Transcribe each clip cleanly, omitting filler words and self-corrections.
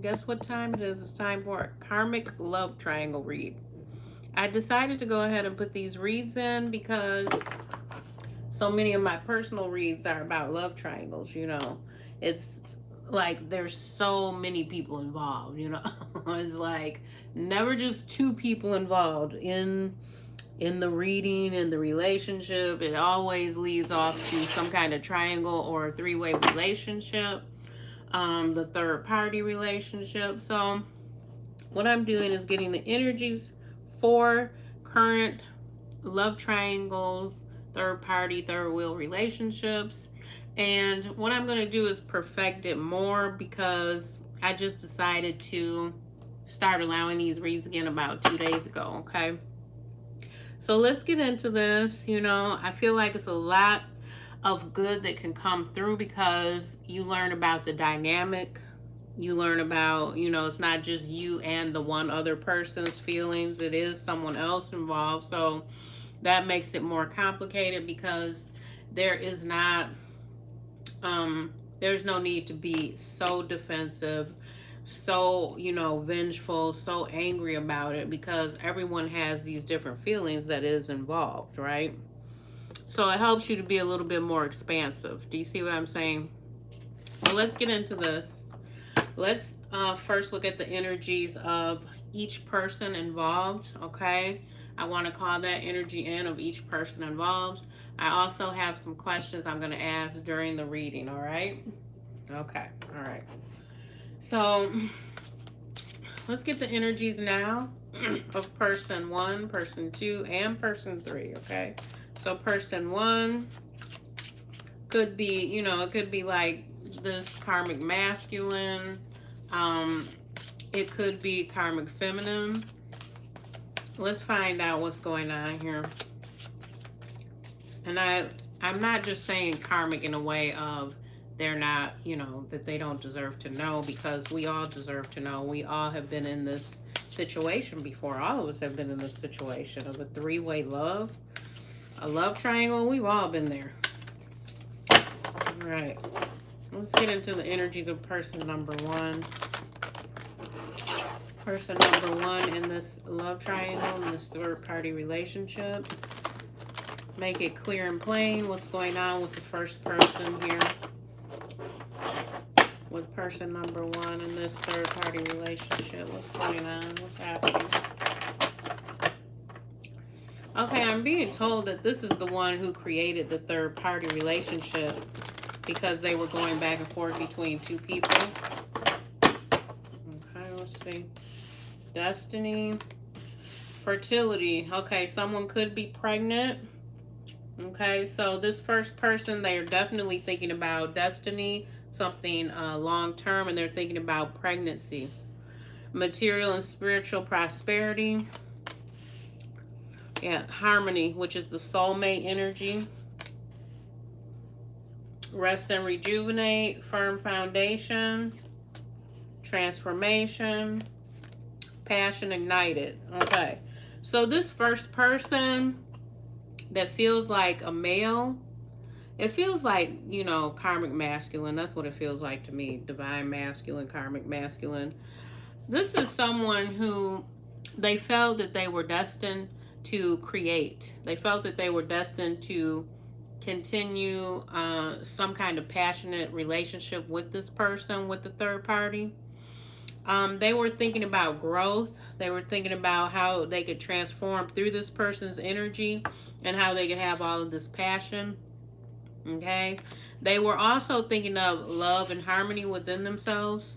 guess what time it is? It's time for a karmic love triangle read. I decided to go ahead and put these reads in because so many of my personal reads are about love triangles, you know. It's like there's so many people involved, you know. It's like never just two people involved in the reading and the relationship. It always leads off to some kind of triangle or three-way relationship, the third party relationship. So what I'm doing is getting the energies for current love triangles, third party, third wheel relationships. And what I'm going to do is perfect it more because I just decided to start allowing these reads again about 2 days ago, okay? So let's get into this. You know, I feel like it's a lot of good that can come through because you learn about the dynamic. You learn about, you know, it's not just you and the one other person's feelings. It is someone else involved. So that makes it more complicated because there is not, there's no need to be so defensive, so, you know, vengeful, so angry about it because everyone has these different feelings that is involved, right? So it helps you to be a little bit more expansive. Do you see what I'm saying? So let's get into this. Let's first look at the energies of each person involved, okay? I want to call that energy in of each person involved. I also have some questions I'm going to ask during the reading, all right? Okay, all right. So let's get the energies now of person 1, person 2, and person 3, okay? So person 1 could be, you know, it could be like this karmic masculine. It could be karmic feminine. Let's find out what's going on here. And I'm not just saying karmic in a way of they're not, you know, that they don't deserve to know, because we all deserve to know. We all have been in this situation before. All of us have been in this situation of a three-way love, a love triangle. We've all been there. All right. Let's get into the energies of person number 1. Person number 1 in this love triangle, in this third-party relationship. Make it clear and plain what's going on with the first person here. With person number 1 in this third-party relationship. What's going on? What's happening? Okay, I'm being told that this is the one who created the third-party relationship because they were going back and forth between two people. Okay, let's see. Destiny. Fertility. Okay, someone could be pregnant. Okay, so this first person, they are definitely thinking about destiny, something long-term, and they're thinking about pregnancy. Material and spiritual prosperity. Yeah, harmony, which is the soulmate energy. Rest and rejuvenate, firm foundation, transformation, passion ignited. Okay, so this first person that feels like a male, it feels like, you know, karmic masculine. That's what it feels like to me. Divine masculine, karmic masculine. This is someone who they felt that they were destined to create. They felt that they were destined to continue some kind of passionate relationship with this person, with the third party. They were thinking about growth. They were thinking about how they could transform through this person's energy and how they could have all of this passion. Okay. They were also thinking of love and harmony within themselves.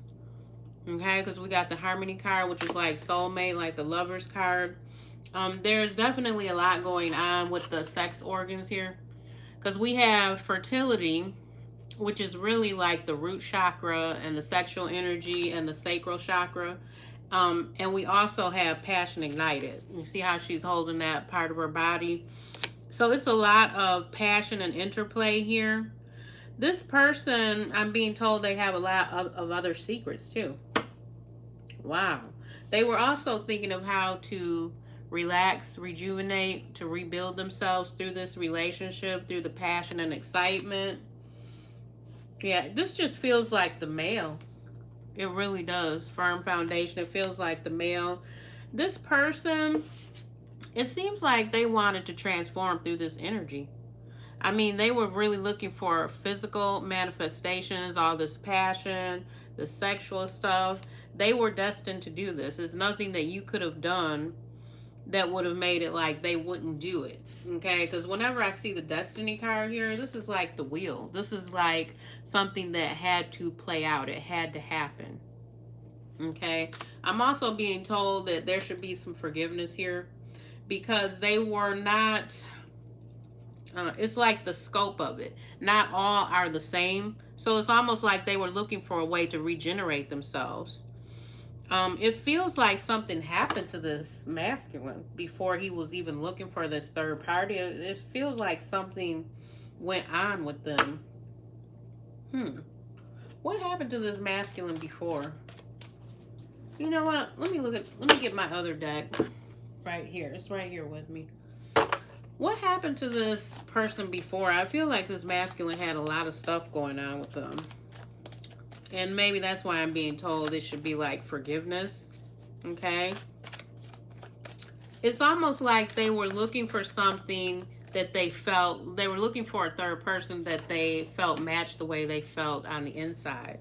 Okay, because we got the harmony card, which is like soulmate, like the lover's card. There's definitely a lot going on with the sex organs here. Because we have fertility, which is really like the root chakra and the sexual energy and the sacral chakra. And we also have passion ignited. You see how she's holding that part of her body? So it's a lot of passion and interplay here. This person, I'm being told they have a lot of other secrets too. Wow. They were also thinking of how to relax, rejuvenate, to rebuild themselves through this relationship, through the passion and excitement. Yeah, this just feels like the male. It really does. Firm foundation. It feels like the male. This person, it seems like they wanted to transform through this energy. I mean, they were really looking for physical manifestations, all this passion, the sexual stuff. They were destined to do this. It's nothing that you could have done that would have made it like they wouldn't do it. Okay, because whenever I see the destiny card here, this is like the wheel. This is like something that had to play out. It had to happen. Okay, I'm also being told that there should be some forgiveness here because they were not, it's like the scope of it. Not all are the same. So it's almost like they were looking for a way to regenerate themselves. It feels like something happened to this masculine before he was even looking for this third party. It feels like something went on with them. What happened to this masculine before? You know what? Let me get my other deck right here. It's right here with me. What happened to this person before? I feel like this masculine had a lot of stuff going on with them. And maybe that's why I'm being told it should be like forgiveness. Okay. It's almost like they were looking for something that they felt, they were looking for a third person that they felt matched the way they felt on the inside.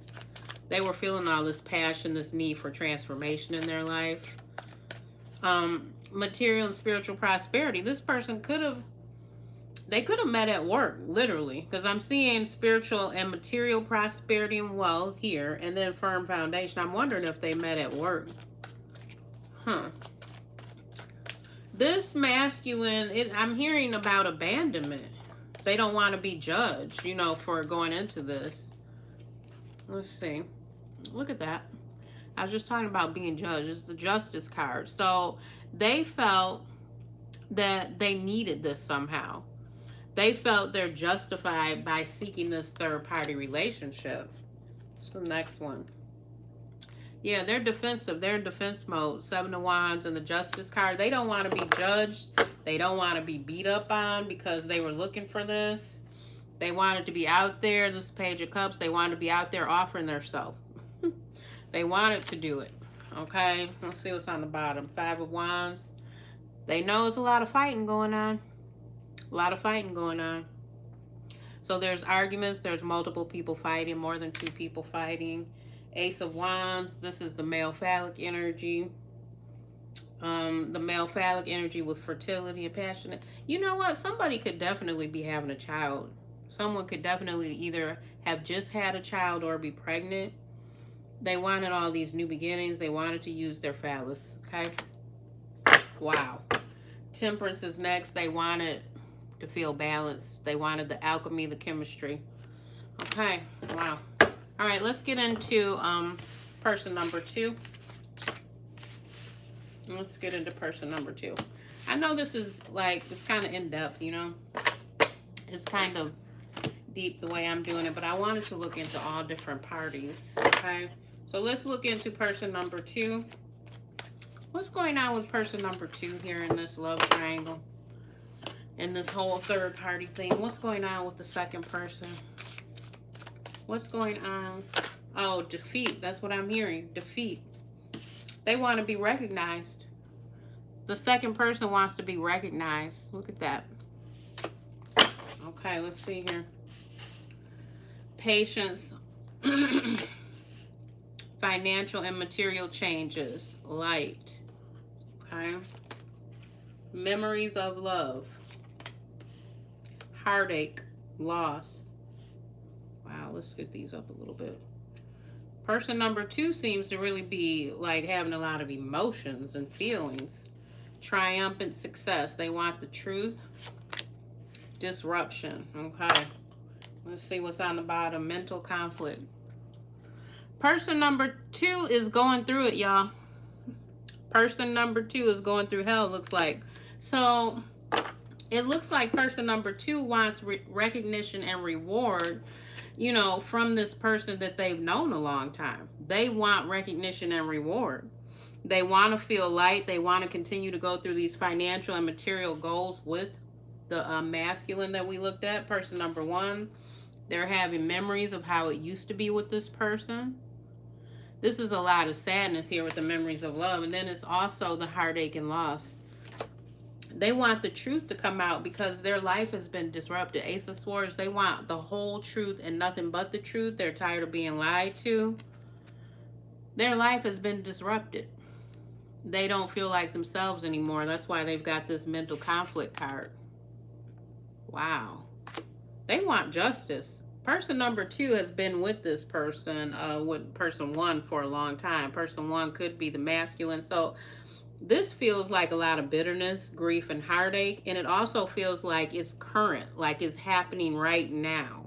They were feeling all this passion, this need for transformation in their life. Material and spiritual prosperity. This person could have, they could have met at work, literally, because I'm seeing spiritual and material prosperity and wealth here, and then firm foundation. I'm wondering if they met at work. This masculine, I'm hearing about abandonment. They don't want to be judged, you know, for going into this. Let's see. Look at that. I was just talking about being judged. It's the justice card. So they felt that they needed this somehow. They felt they're justified by seeking this third-party relationship. What's the next one? Yeah, they're defensive. They're in defense mode. Seven of Wands and the Justice card. They don't want to be judged. They don't want to be beat up on because they were looking for this. They wanted to be out there. This Page of Cups. They wanted to be out there offering themselves. They wanted to do it. Okay, let's see what's on the bottom. Five of Wands. They know there's a lot of fighting going on. A lot of fighting going on. So there's arguments. There's multiple people fighting. More than two people fighting. Ace of Wands. This is the male phallic energy. The male phallic energy with fertility and passionate. You know what? Somebody could definitely be having a child. Someone could definitely either have just had a child or be pregnant. They wanted all these new beginnings. They wanted to use their phallus. Okay. Wow. Temperance is next. They wanted to feel balanced. They wanted the alchemy, the chemistry. Okay. Wow. All right, let's get into person number 2. Let's get into person number 2. I know this is like, it's kind of in-depth, you know. It's kind of deep the way I'm doing it, but I wanted to look into all different parties, okay? So let's look into person number 2. What's going on with person number 2 here in this love triangle? In this whole third party thing? What's going on with the second person? What's going on? Oh, defeat. That's what I'm hearing. Defeat. They want to be recognized. The second person wants to be recognized. Look at that. Okay, let's see here. Patience. Financial and material changes. Light. Okay. Memories of love. Heartache. Loss. Wow, let's get these up a little bit. Person number 2 seems to really be like having a lot of emotions and feelings. Triumphant success. They want the truth. Disruption. Okay. Let's see what's on the bottom. Mental conflict. Person number 2 is going through it, y'all. Person number 2 is going through hell, looks like. So, it looks like person number 2 wants recognition and reward, you know, from this person that they've known a long time. They want recognition and reward. They want to feel light. They want to continue to go through these financial and material goals with the masculine that we looked at. Person number 1. They're having memories of how it used to be with this person. This is a lot of sadness here with the memories of love. And then it's also the heartache and loss. They want the truth to come out because their life has been disrupted. Ace of Swords, they want the whole truth and nothing but the truth. They're tired of being lied to. Their life has been disrupted. They don't feel like themselves anymore. That's why they've got this mental conflict card. Wow. They want justice. Person number 2 has been with this person, with person 1 for a long time. Person 1 could be the masculine. So this feels like a lot of bitterness, grief, and heartache. And it also feels like it's current, like it's happening right now.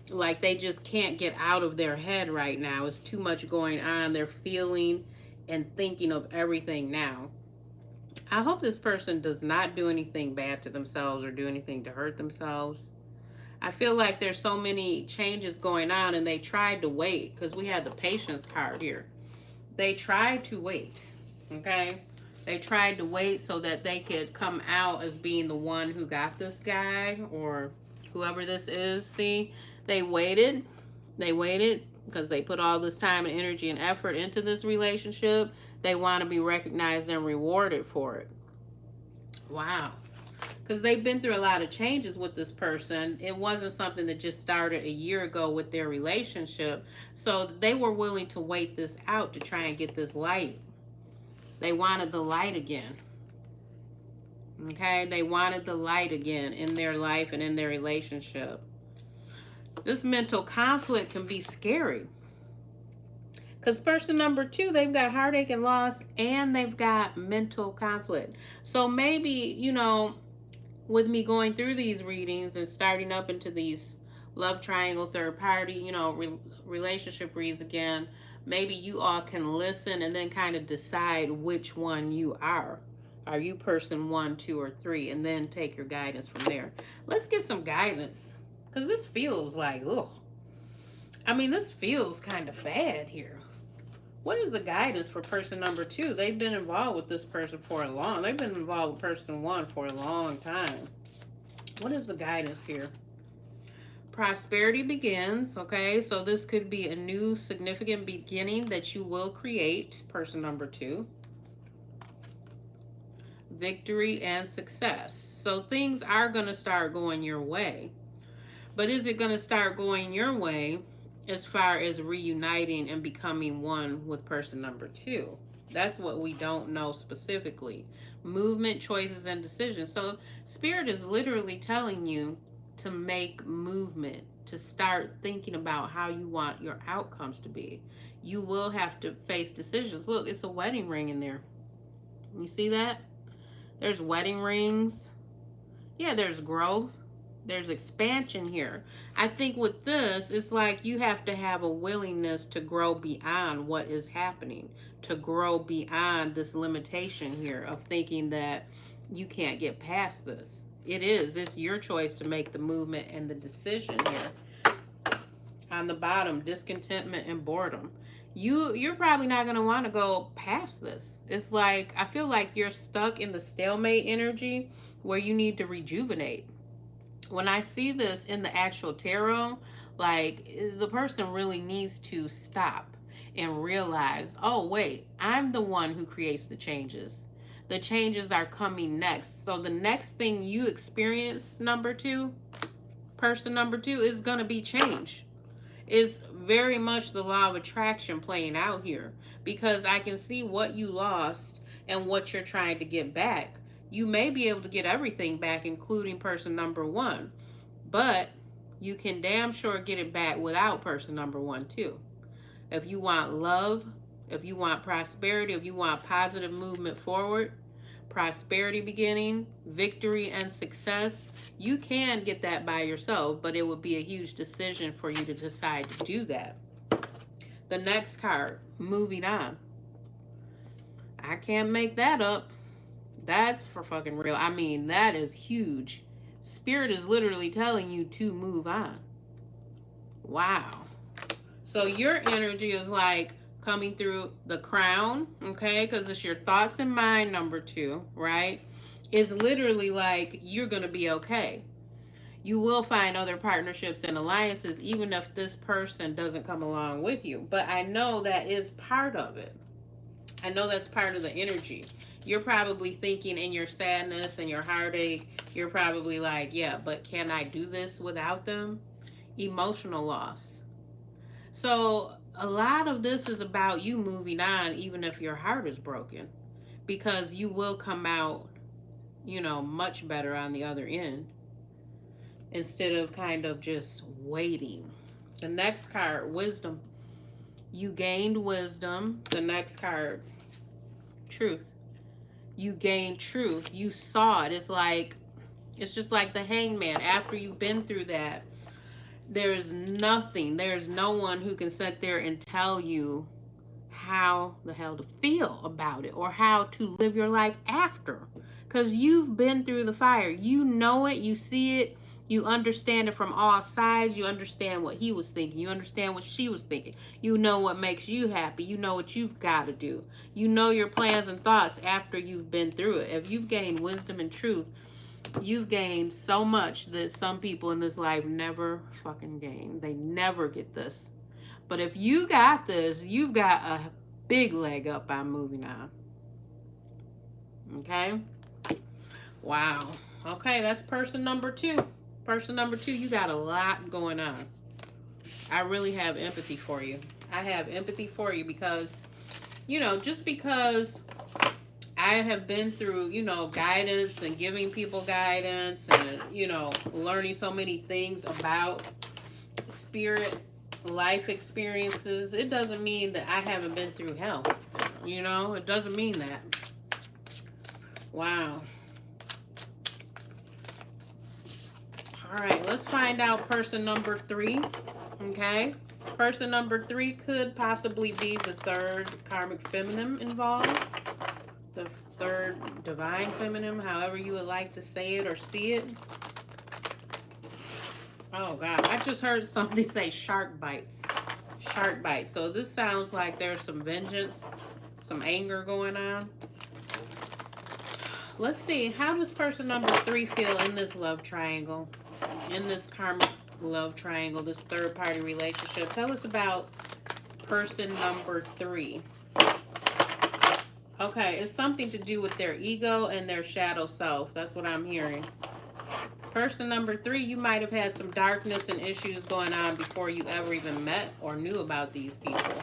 Like they just can't get out of their head right now. It's too much going on. They're feeling and thinking of everything now. I hope this person does not do anything bad to themselves or do anything to hurt themselves. I feel like there's so many changes going on and they tried to wait because we had the patience card here. They tried to wait, okay? They tried to wait so that they could come out as being the one who got this guy or whoever this is. See, they waited because they put all this time and energy and effort into this relationship. They want to be recognized and rewarded for it. Wow. Because they've been through a lot of changes with this person. It wasn't something that just started a year ago with their relationship. So they were willing to wait this out to try and get this light. They wanted the light again. Okay? They wanted the light again in their life and in their relationship. This mental conflict can be scary. Because person number 2, they've got heartache and loss and they've got mental conflict. So maybe, you know, with me going through these readings and starting up into these love triangle, third party, you know, relationship reads again, maybe you all can listen and then kind of decide which one you are. Are you person 1, 2, or 3? And then take your guidance from there. Let's get some guidance. Because this feels like, ugh. I mean, this feels kind of bad here. What is the guidance for person number 2? They've been involved with this person for a long. They've been involved with person 1 for a long time. What is the guidance here? Prosperity begins, okay? So this could be a new significant beginning that you will create, person number 2. Victory and success. So things are going to start going your way. But is it going to start going your way as far as reuniting and becoming one with person number 2? That's what we don't know specifically. Movement, choices, and decisions. So Spirit is literally telling you to make movement, to start thinking about how you want your outcomes to be. You will have to face decisions. Look, it's a wedding ring in there. You see that? There's wedding rings. Yeah, there's growth. There's expansion here. I think with this, it's like you have to have a willingness to grow beyond what is happening, to grow beyond this limitation here of thinking that you can't get past this. It's your choice to make the movement and the decision here. On the bottom, discontentment and boredom. You're probably not going to want to go past this. It's like, I feel like you're stuck in the stalemate energy where you need to rejuvenate. When I see this in the actual tarot, like the person really needs to stop and realize, oh wait, I'm the one who creates the changes. The changes are coming next. So the next thing you experience, number 2, person number 2, is going to be change. It's very much the law of attraction playing out here, because I can see what you lost and what you're trying to get back. You may be able to get everything back, including person number 1. But you can damn sure get it back without person number 1 too. If you want love, if you want prosperity, if you want positive movement forward, prosperity beginning, victory, and success, you can get that by yourself, but it would be a huge decision for you to decide to do that. The next card, moving on. I can't make that up. That's for fucking real. I mean, that is huge. Spirit is literally telling you to move on. Wow. So your energy is like coming through the crown, okay? Because it's your thoughts and mind, number 2, right? It's literally like you're going to be okay. You will find other partnerships and alliances even if this person doesn't come along with you. But I know that is part of it. I know that's part of the energy. You're probably thinking in your sadness and your heartache, you're probably like, yeah, but can I do this without them? Emotional loss. So a lot of this is about you moving on, even if your heart is broken, because you will come out, much better on the other end instead of kind of just waiting. The next card, wisdom. You gained wisdom. The next card, truth. You gained truth. You saw it. It's just like the hangman. After you've been through that, there's no one who can sit there and tell you how the hell to feel about it or how to live your life after. Because you've been through the fire. You know it. You see it. You understand it from all sides. You understand what he was thinking. You understand what she was thinking. You know what makes you happy. You know what you've got to do. You know your plans and thoughts after you've been through it. If you've gained wisdom and truth, you've gained so much that some people in this life never fucking gain. They never get this. But if you got this, you've got a big leg up on moving on. Okay? Wow. Okay, that's person number 2. Person number 2, you got a lot going on. I really have empathy for you. I have empathy for you because, just because I have been through, guidance and giving people guidance and, learning so many things about spirit, life experiences, it doesn't mean that I haven't been through hell. It doesn't mean that. Wow. All right, let's find out person number 3. Okay. Person number 3 could possibly be the third karmic feminine involved. The third divine feminine, however you would like to say it or see it. Oh, God. I just heard something say shark bites. Shark bites. So this sounds like there's some vengeance, some anger going on. Let's see. How does person number 3 feel in this love triangle? In this karmic love triangle, this third party relationship? Tell us about person number 3. Okay, it's something to do with their ego and their shadow self. That's what I'm hearing. Person number 3, you might have had some darkness and issues going on before you ever even met or knew about these people.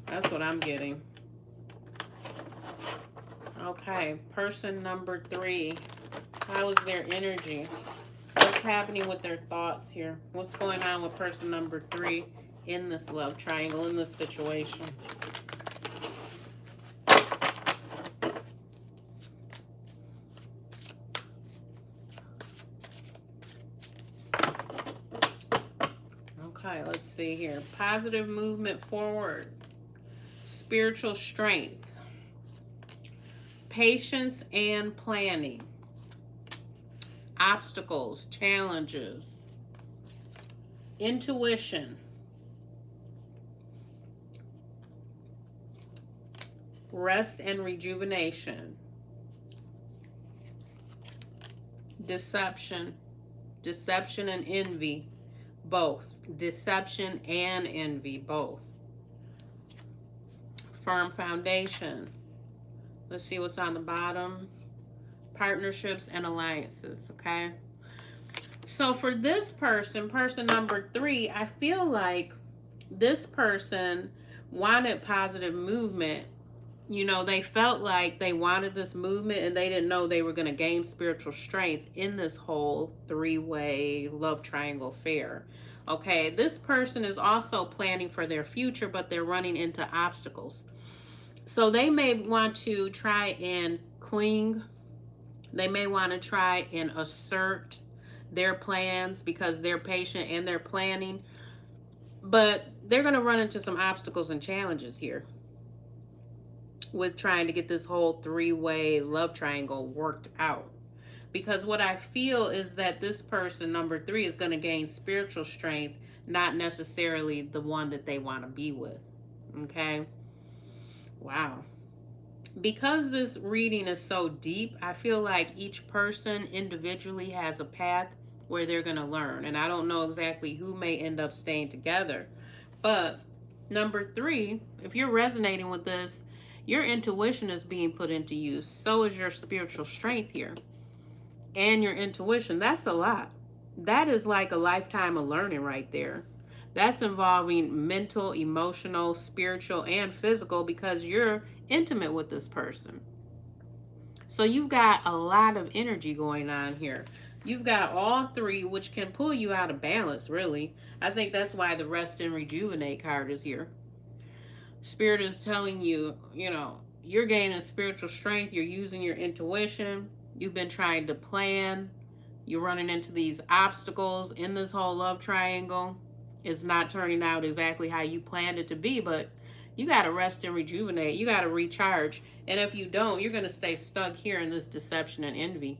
That's what I'm getting. Okay, person number 3. How is their energy? What's happening with their thoughts here? What's going on with person number 3 in this love triangle, in this situation? Okay, let's see here. Positive movement forward. Spiritual strength. Patience and planning. Obstacles, challenges. Intuition. Rest and rejuvenation. Deception. Deception and envy. Both. Deception and envy. Both. Firm foundation. Let's see what's on the bottom. Partnerships and alliances, okay? So for this person, person number 3, I feel like this person wanted positive movement. They felt like they wanted this movement and they didn't know they were going to gain spiritual strength in this whole 3-way love triangle affair. Okay, this person is also planning for their future, but they're running into obstacles. So they may want to try and cling. They may want to try and assert their plans because they're patient and they're planning. But they're going to run into some obstacles and challenges here with trying to get this whole 3-way love triangle worked out. Because what I feel is that this person, number 3, is going to gain spiritual strength, not necessarily the one that they want to be with. Okay? Wow. Because this reading is so deep, I feel like each person individually has a path where they're going to learn. And I don't know exactly who may end up staying together. But number 3, if you're resonating with this, your intuition is being put into use. So is your spiritual strength here. And your intuition. That's a lot. That is like a lifetime of learning right there. That's involving mental, emotional, spiritual, and physical, because you're intimate with this person. So you've got a lot of energy going on here. You've got all 3, which can pull you out of balance, really. I think that's why the rest and rejuvenate card is here. Spirit is telling you, you know, you're gaining spiritual strength. You're using your intuition. You've been trying to plan. You're running into these obstacles in this whole love triangle. It's not turning out exactly how you planned it to be, but you got to rest and rejuvenate. You got to recharge. And if you don't, you're going to stay stuck here in this deception and envy.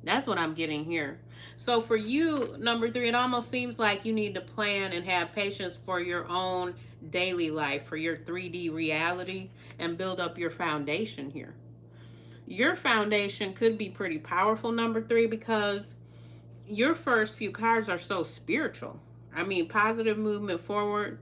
That's what I'm getting here. So for you, number 3, it almost seems like you need to plan and have patience for your own daily life, for your 3D reality, and build up your foundation here. Your foundation could be pretty powerful, number 3, because your first few cards are so spiritual. I mean, positive movement forward,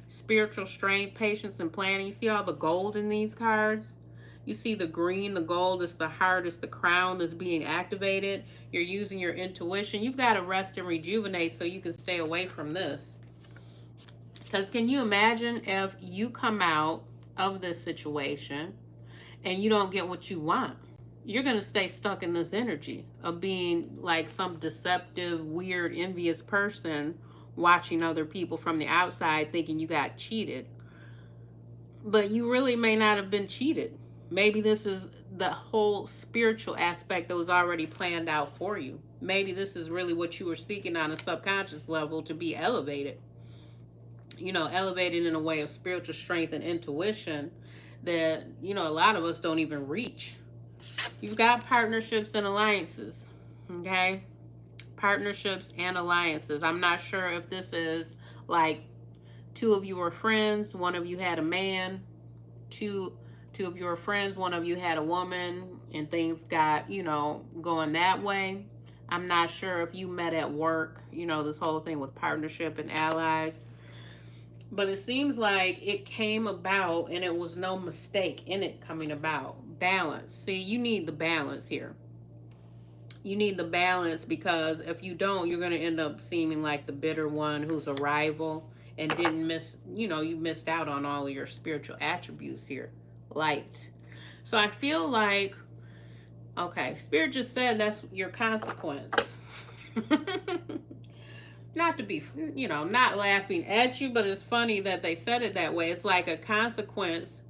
spiritual strength, patience, and planning. You see all the gold in these cards? You see the green, the gold, is the heart, it's the crown that's being activated. You're using your intuition. You've got to rest and rejuvenate so you can stay away from this. Because can you imagine if you come out of this situation and you don't get what you want? You're going to stay stuck in this energy of being like some deceptive, weird, envious person watching other people from the outside thinking you got cheated. But you really may not have been cheated. Maybe this is the whole spiritual aspect that was already planned out for you. Maybe this is really what you were seeking on a subconscious level, to be elevated. You know, elevated in a way of spiritual strength and intuition that, you know, a lot of us don't even reach. You've got partnerships and alliances, okay? Partnerships and alliances. I'm not sure if this is like 2 of you were friends, 1 of you had a man, two of you were friends, 1 of you had a woman, and things got, you know, going that way. I'm not sure if you met at work, you know, this whole thing with partnership and allies. But it seems like it came about and it was no mistake in it coming about. Balance. See, you need the balance here. You need the balance, because if you don't, you're going to end up seeming like the bitter one who's a rival and didn't miss, you know, you missed out on all of your spiritual attributes here. Light. So I feel like, okay, Spirit just said that's your consequence. Not to be, you know, not laughing at you, but it's funny that they said it that way. It's like a consequence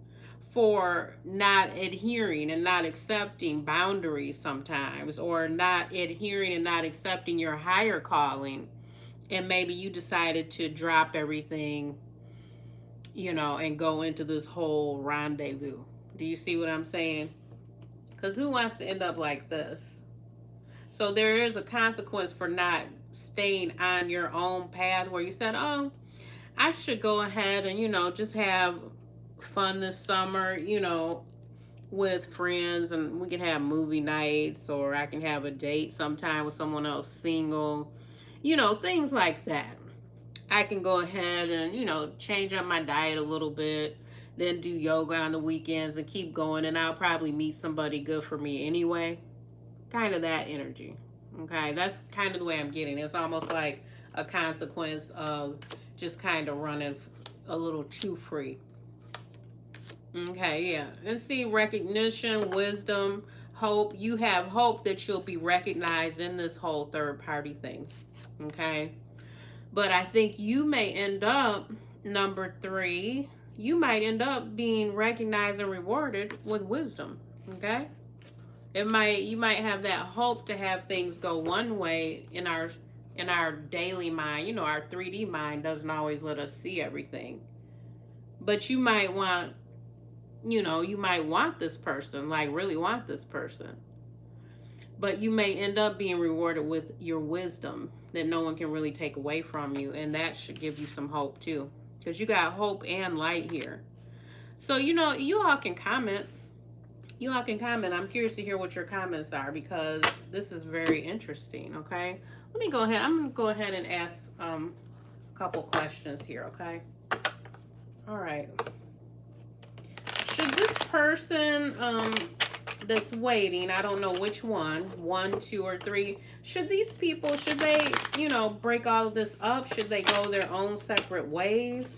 for not adhering and not accepting boundaries sometimes, or not adhering and not accepting your higher calling. And maybe you decided to drop everything, you know, and go into this whole rendezvous. Do you see what I'm saying? Because who wants to end up like this? So there is a consequence for not staying on your own path, where you said, oh, I should go ahead and, you know, just have fun this summer, you know, with friends, and we can have movie nights, or I can have a date sometime with someone else single, you know, things like that. I can go ahead and, you know, change up my diet a little bit, then do yoga on the weekends and keep going, and I'll probably meet somebody good for me anyway. Kind of that energy. Okay, that's kind of the way I'm getting. It's almost like a consequence of just kind of running a little too free. Okay, yeah. And see, recognition, wisdom, hope. You have hope that you'll be recognized in this whole third party thing. Okay. But I think you may end up, number 3, you might end up being recognized and rewarded with wisdom. Okay. You might have that hope to have things go one way in our daily mind. You know, our 3D mind doesn't always let us see everything. But you might want, you know, you might want this person, like really want this person. But you may end up being rewarded with your wisdom that no one can really take away from you. And that should give you some hope too. Because you got hope and light here. So, you know, you all can comment You all can comment. I'm curious to hear what your comments are because this is very interesting, okay? Let me go ahead. I'm going to go ahead and ask a couple questions here, okay? All right. Should this person that's waiting, I don't know which one, 2, or 3, should these people, should they, you know, break all of this up? Should they go their own separate ways?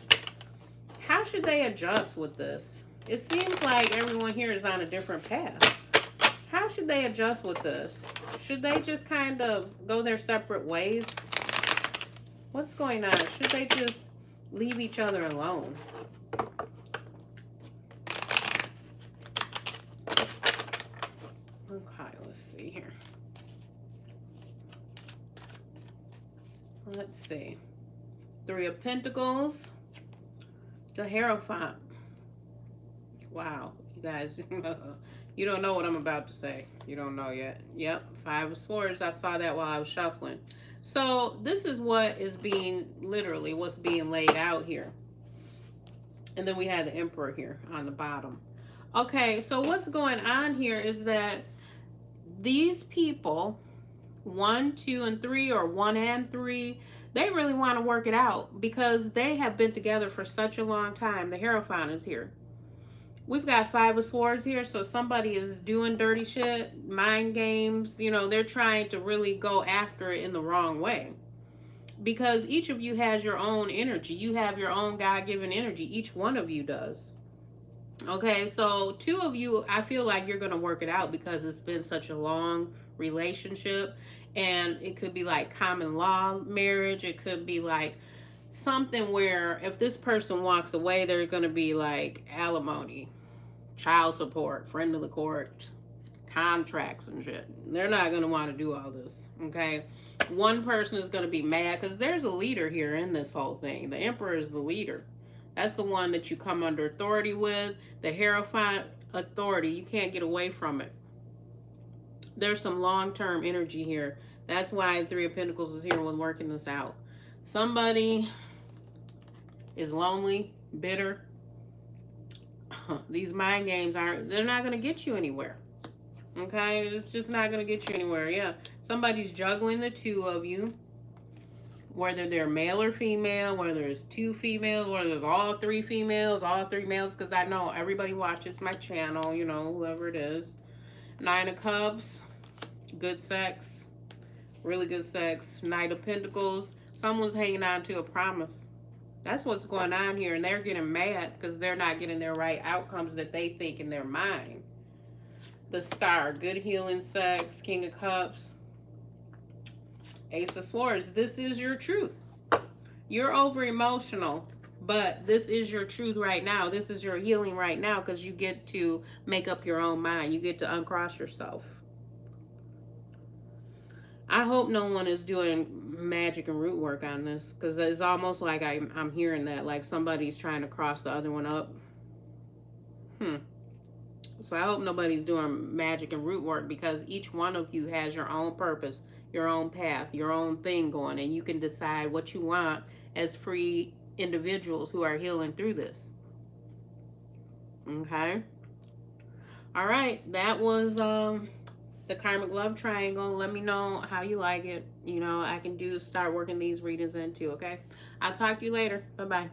How should they adjust with this? It seems like everyone here is on a different path. How should they adjust with this? Should they just kind of go their separate ways? What's going on? Should they just leave each other alone? Okay, let's see here. Let's see. 3 of Pentacles. The Hierophant. Wow, you guys, you don't know what I'm about to say. You don't know yet. Yep, 5 of Swords. I saw that while I was shuffling. So this is what is being, literally, what's being laid out here. And then we had the Emperor here on the bottom. Okay, so what's going on here is that these people, 1, 2, and 3, or 1 and 3, they really want to work it out because they have been together for such a long time. The Hierophant is here. We've got 5 of Swords here, so somebody is doing dirty shit, mind games. You know, they're trying to really go after it in the wrong way. Because each of you has your own energy. You have your own God-given energy. Each one of you does. Okay, so 2 of you, I feel like you're going to work it out because it's been such a long relationship. And it could be like common law marriage. It could be like something where if this person walks away, there's going to be like alimony, child support, friend of the court, contracts and shit. They're not going to want to do all this, okay? One person is going to be mad because there's a leader here in this whole thing. The Emperor is the leader. That's the one that you come under authority with. The Hierophant, authority. You can't get away from it. There's some long-term energy here. That's why 3 of Pentacles is here when working this out. Somebody is lonely, bitter. These mind games they're not going to get you anywhere. Okay? It's just not going to get you anywhere. Yeah. Somebody's juggling the 2 of you. Whether they're male or female, whether it's 2 females, whether it's all 3 females, all 3 males, because I know everybody watches my channel, you know, whoever it is. 9 of Cups, good sex, really good sex. Knight of Pentacles, someone's hanging on to a promise. That's what's going on here, and they're getting mad because they're not getting their right outcomes that they think in their mind. The Star, good healing sex. King of Cups, Ace of Swords. This is your truth. You're over emotional, but this is your truth right now. This is your healing right now because you get to make up your own mind. You get to uncross yourself. I hope no one is doing magic and root work on this because it's almost like I'm hearing that, like somebody's trying to cross the other one up. So I hope nobody's doing magic and root work because each one of you has your own purpose, your own path, your own thing going, and you can decide what you want as free individuals who are healing through this. Okay? All right, that was the Karmic Love Triangle. Let me know how you like it. You know, I can start working these readings in too, okay? I'll talk to you later. Bye-bye.